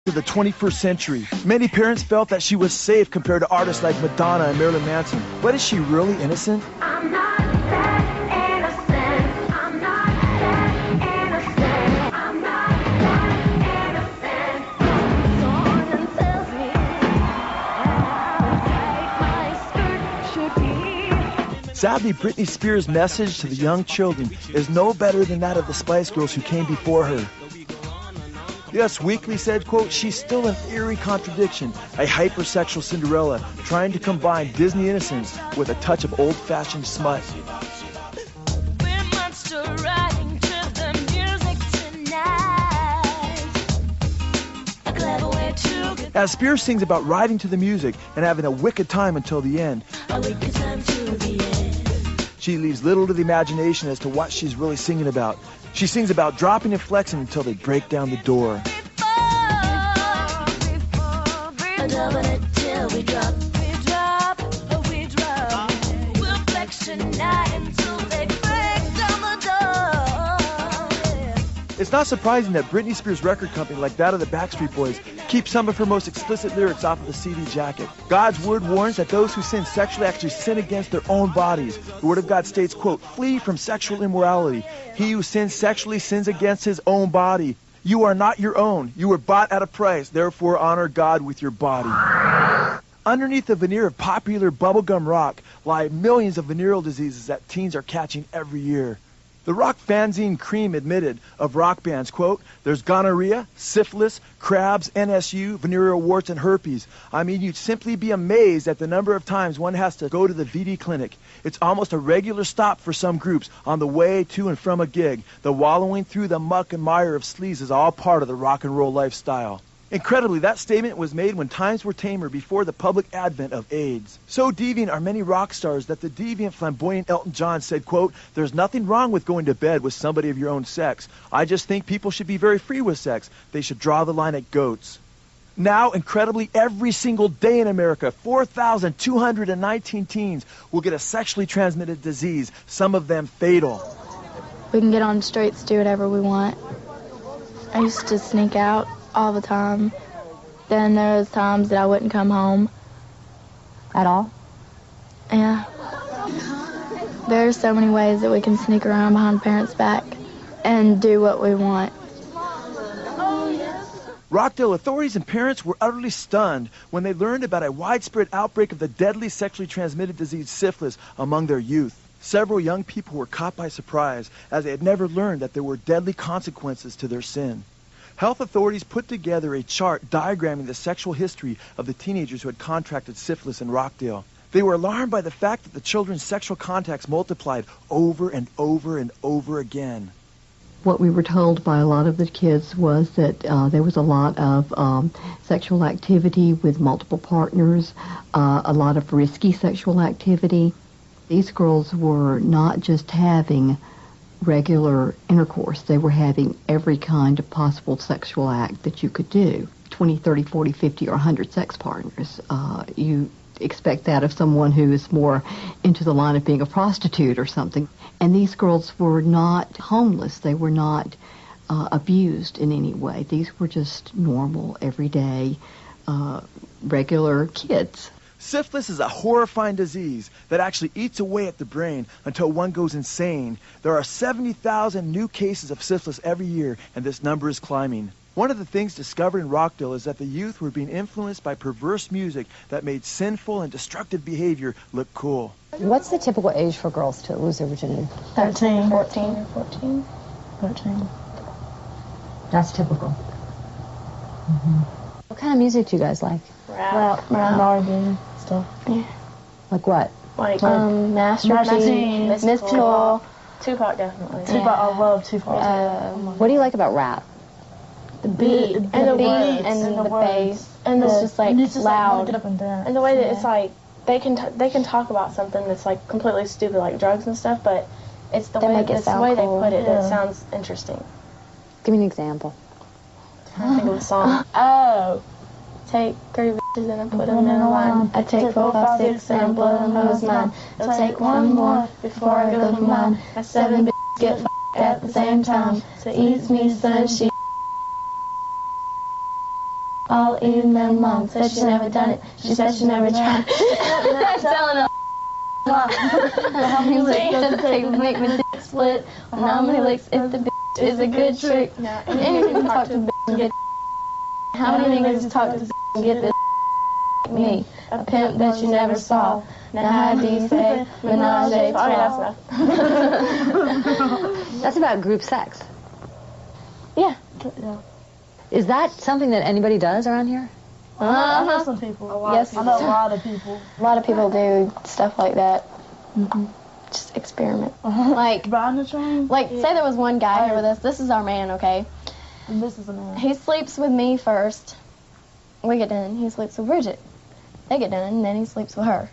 to the 21st century. Many parents felt that she was safe compared to artists like Madonna and Marilyn Manson. But is she really innocent? I'm not that innocent. I'm not that innocent. I'm not that innocent. Someone tells me how tight my skirt should be. Sadly, Britney Spears' message to the young children is no better than that of the Spice Girls who came before her. Yes, Weekly said, quote, she's still an eerie contradiction, a hypersexual Cinderella trying to combine Disney innocence with a touch of old-fashioned smut. We're monster riding to the music tonight. A clever way to get As Spears sings about riding to the music and having a wicked time until the end, a wicked time to the end. she leaves little to the imagination as to what she's really singing about. She sings about dropping and flexing until they break down the door. Double it till we drop. We drop. We'll flex tonight until they break down the door. It's not surprising that Britney Spears' record company, like that of the Backstreet Boys, keeps some of her most explicit lyrics off of the CD jacket. God's word warns that those who sin sexually actually sin against their own bodies. The word of God states, quote, flee from sexual immorality. He who sins sexually sins against his own body. You are not your own. You were bought at a price. Therefore, honor God with your body. Underneath the veneer of popular bubblegum rock lie millions of venereal diseases that teens are catching every year. The rock fanzine Cream admitted of rock bands, quote, there's gonorrhea, syphilis, crabs, NSU, venereal warts, and herpes. I mean, you'd simply be amazed at the number of times one has to go to the VD clinic. It's almost a regular stop for some groups on the way to and from a gig. The wallowing through the muck and mire of sleaze is all part of the rock and roll lifestyle. Incredibly, that statement was made when times were tamer before the public advent of AIDS. So deviant are many rock stars that the deviant, flamboyant Elton John said, quote, there's nothing wrong with going to bed with somebody of your own sex. I just think people should be very free with sex. They should draw the line at goats. Now, incredibly, every single day in America, 4,219 teens will get a sexually transmitted disease, some of them fatal. We can get on the streets, do whatever we want. I used to sneak out all the time. Then there was times that I wouldn't come home. At all? Yeah. There are so many ways that we can sneak around behind parents' back and do what we want. Rockdale authorities and parents were utterly stunned when they learned about a widespread outbreak of the deadly sexually transmitted disease syphilis among their youth. Several young people were caught by surprise as they had never learned that there were deadly consequences to their sin. Health authorities put together a chart diagramming the sexual history of the teenagers who had contracted syphilis in Rockdale. They were alarmed by the fact that the children's sexual contacts multiplied over and over and over again. What we were told by a lot of the kids was that there was a lot of sexual activity with multiple partners, a lot of risky sexual activity. These girls were not just having regular intercourse. They were having every kind of possible sexual act that you could do. 20, 30, 40, 50, or 100 sex partners. You expect that of someone who is more into the line of being a prostitute or something. And these girls were not homeless. They were not abused in any way. These were just normal, everyday, regular kids. Syphilis is a horrifying disease that actually eats away at the brain until one goes insane. There are 70,000 new cases of syphilis every year, and this number is climbing. One of the things discovered in Rockdale is that the youth were being influenced by perverse music that made sinful and destructive behavior look cool. What's the typical age for girls to lose their virginity? 13, 14. 14. 14. That's typical. Mm-hmm. What kind of music do you guys like? Rap, R&B stuff. Yeah. Like what? Like Master P, Mystical. Tupac, definitely. Tupac, I love Tupac. What do you like about rap? The beat, and the beat, and the bass, and it's just like loud. Get up and dance. And the way that it's like they can talk about something that's like completely stupid, like drugs and stuff, but it's the way they put it that sounds interesting. Give me an example. I think of a song. Oh. Take 3 bitches and I put them in a line. I take 4, 5, 6 and I blow them who's mine. It'll take one more before I go to mine. My 7 bitches get f***ed at the same time. So eats me, son, she all evening long. Said she never done it. She said she never tried. Telling her how many licks does it take to make my dick split? And how many licks if the bitch is a good trick? And you can talk to the bitch and get how many niggas talk to the bitch and get this me? A pimp that you never saw. Now how do you say menage a trois? That's about group sex. Yeah. Is that something that anybody does around here? I know some people. Yes, I know a lot of people. a lot of people do stuff like that. Just experiment. Like, Riding the train? like, say there was one guy here with us. This is our man, okay? And this is a man. He sleeps with me first. We get done. He sleeps with Bridget. They get done, and then he sleeps with her.